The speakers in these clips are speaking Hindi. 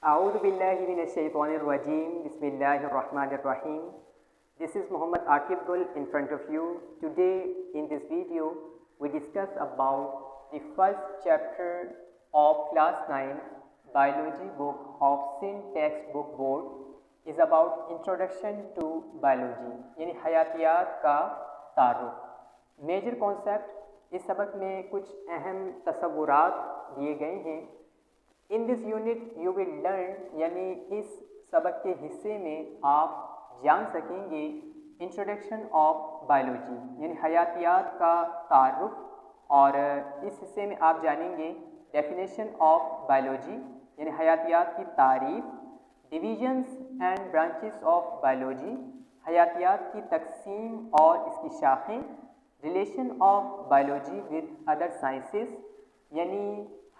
A'udhu billahi minash shaitanir rajim. Bismillahir rahmanir rahim. This is Muhammad Akib Gul in front of you. Today in this video we discuss about the first chapter of class 9 biology book of SIN textbook board is about introduction to biology यानी हयातियात का तारुफ। मेजर कॉन्सेप्ट इस सबक में कुछ अहम तसव्वुरात दिए गए हैं। In this unit you will learn यानी इस सबक के हिस्से में आप जान सकेंगे इंट्रोडक्शन ऑफ बायोलॉजी यानी हयातियात का तारुफ, और इस हिस्से में आप जानेंगे डेफिनेशन ऑफ बायोलॉजी यानी हयातियात की तारीफ, divisions and branches of biology, हयातियात की तकसीम और इसकी शाखें, relation of biology with other sciences यानी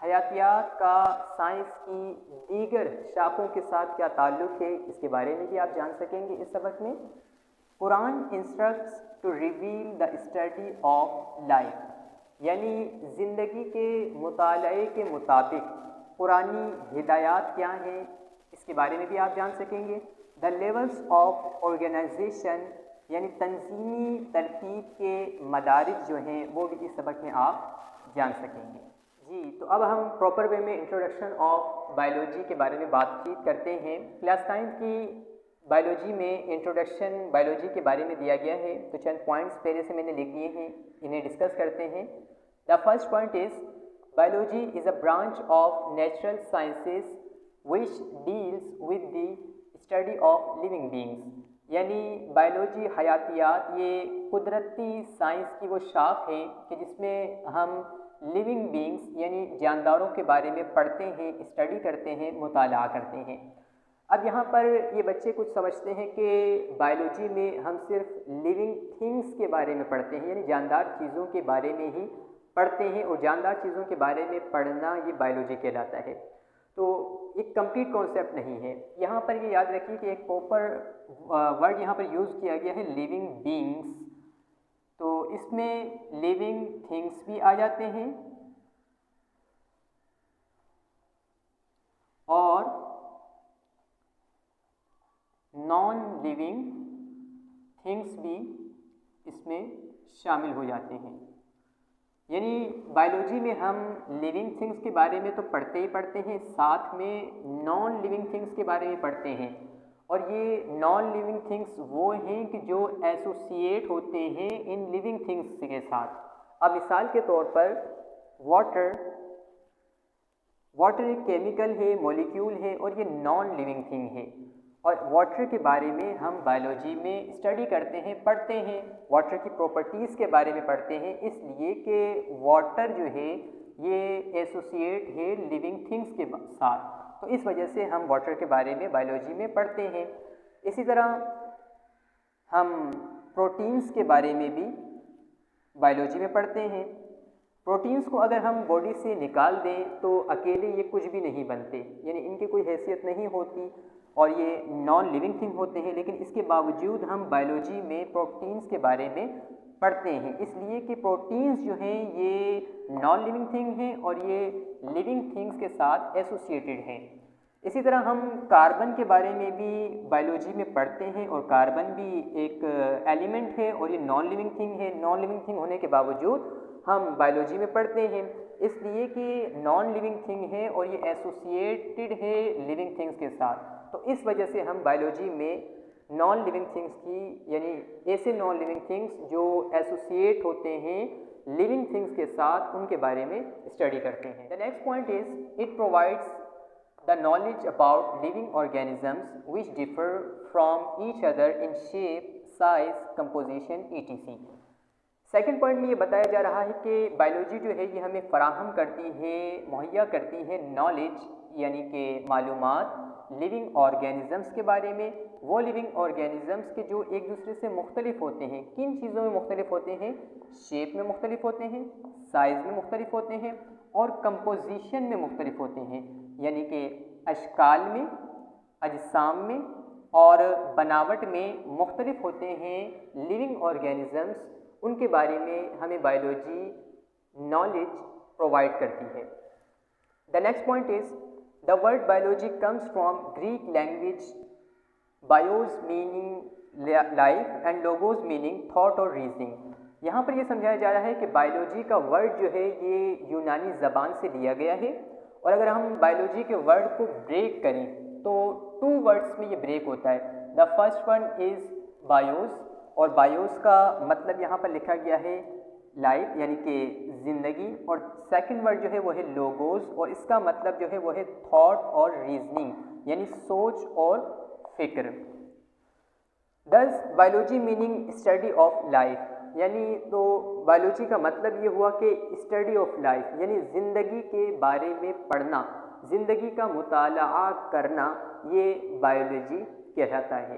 हयातियात का साइंस की दीगर शाखों के साथ क्या ताल्लुक़ है, इसके बारे में भी आप जान सकेंगे इस सबक में। Quran instructs to reveal the study of life यानी ज़िंदगी के मुताले के मुताबिक कुरानी हिदायत क्या हैं, इसके बारे में भी आप जान सकेंगे। द लेवल्स ऑफ ऑर्गेनाइजेशन यानी तंजीमी तरतीब के मदारिज जो हैं वो भी इस सबक में आप जान सकेंगे। जी, तो अब हम प्रॉपर वे में इंट्रोडक्शन ऑफ बायोलॉजी के बारे में बातचीत करते हैं। क्लास 9 की बायोलॉजी में इंट्रोडक्शन बायोलॉजी के बारे में दिया गया है, तो चंद पॉइंट्स पहले से मैंने लिख लिए हैं, इन्हें डिस्कस करते हैं। The first point is biology is a branch of natural sciences which deals with the study of living beings यानी बायोलॉजी हयातियात ये कुदरती साइंस की वो शाख है कि जिसमें हम लिविंग बींग्स यानी जानदारों के बारे में पढ़ते हैं, स्टडी करते हैं, मुताला करते हैं। अब यहाँ पर ये बच्चे कुछ समझते हैं कि बायोलॉजी में हम सिर्फ लिविंग थिंग्स के बारे में पढ़ते हैं यानी जानदार चीज़ों के बारे में ही पढ़ते हैं, और जानदार चीज़ों के बारे में पढ़ना ये बायोलॉजी कहलाता है। तो एक कंप्लीट कॉन्सेप्ट नहीं है। यहाँ पर ये याद रखिए कि एक प्रॉपर वर्ड यहाँ पर यूज़ किया गया है लिविंग बींग्स, तो इसमें लिविंग थिंग्स भी आ जाते हैं और नॉन लिविंग थिंग्स भी इसमें शामिल हो जाते हैं। यानी बायोलॉजी में हम लिविंग थिंग्स के बारे में तो पढ़ते ही पढ़ते हैं, साथ में नॉन लिविंग थिंग्स के बारे में पढ़ते हैं, और ये नॉन लिविंग थिंग्स वो हैं कि जो एसोसिएट होते हैं इन लिविंग थिंग्स के साथ। अब मिसाल के तौर पर वाटर एक केमिकल है, मॉलिक्यूल है, और ये नॉन लिविंग थिंग है, और वाटर के बारे में हम बायोलॉजी में स्टडी करते हैं, पढ़ते हैं, वाटर की प्रॉपर्टीज़ के बारे में पढ़ते हैं, इसलिए कि वाटर जो है ये एसोसिएट है लिविंग थिंग्स के साथ, तो इस वजह से हम वाटर के बारे में बायोलॉजी में पढ़ते हैं। इसी तरह हम प्रोटीन्स के बारे में भी बायोलॉजी में पढ़ते हैं। प्रोटीन्स को अगर हम बॉडी से निकाल दें तो अकेले ये कुछ भी नहीं बनते, यानी इनकी कोई हैसियत नहीं होती और ये नॉन लिविंग थिंग होते हैं, लेकिन इसके बावजूद हम बायोलॉजी में प्रोटीन्स के बारे में पढ़ते हैं, इसलिए कि प्रोटीन्स जो हैं ये नॉन लिविंग थिंग हैं और ये लिविंग थिंग्स के साथ एसोसिएटेड हैं। इसी तरह हम कार्बन के बारे में भी बायोलॉजी में पढ़ते हैं, और कार्बन भी एक एलिमेंट है और ये नॉन लिविंग थिंग है। नॉन लिविंग थिंग होने के बावजूद हम बायोलॉजी में पढ़ते हैं, इसलिए कि नॉन लिविंग थिंग है और ये एसोसिएटेड है लिविंग थिंग्स के साथ, तो इस वजह से हम बायोलॉजी में नॉन लिविंग थिंग्स की यानी ऐसे नॉन लिविंग थिंग्स जो एसोसिएट होते हैं लिविंग थिंग्स के साथ, उनके बारे में स्टडी करते हैं। The next point is it provides the knowledge about living organisms which differ from each other in shape, size, composition etc। Second point में ये बताया जा रहा है कि बायोलॉजी जो है ये हमें फ़राहम करती है, मुहैया करती है नॉलेज यानी कि मालूमात लिविंग ऑर्गेनिजम्स के बारे में, वो लिविंग ऑर्गेनिजम्स के जो एक दूसरे से मुख्तलिफ होते हैं। किन चीज़ों में मुख्तलिफ होते हैं? शेप में मुख्तलिफ होते हैं, साइज़ में मुख्तलिफ होते हैं, और कंपोजिशन में मुख्तलिफ होते हैं, यानी कि अशकाल में, अजसाम में और बनावट में मुख्तलिफ होते हैं लिविंग ऑर्गेनिजम्स। उनके बारे में हमें बायोलॉजी नॉलेज प्रोवाइड करती है। The next point is the word biology comes from Greek language BIOS meaning life and logos meaning thought और रीजनिंग। यहाँ पर ये समझाया जा रहा है कि बायोलॉजी का वर्ड जो है ये यूनानी ज़बान से लिया गया है, और अगर हम बायोलॉजी के वर्ड को ब्रेक करें तो 2 वर्ड्स में ये ब्रेक होता है। The first one is BIOS, और बायोस का मतलब यहाँ पर लिखा गया है लाइफ यानी कि ज़िंदगी, और सेकंड वर्ड जो है वो है लोगोस, और इसका मतलब जो है वो है थॉट और रीजनिंग यानी सोच और फिक्र। दस biology meaning study of life, यानी तो बायोलॉजी का मतलब ये हुआ कि स्टडी ऑफ लाइफ यानी ज़िंदगी के बारे में पढ़ना, ज़िंदगी का मुताला करना, ये बायोलॉजी कहलाता है।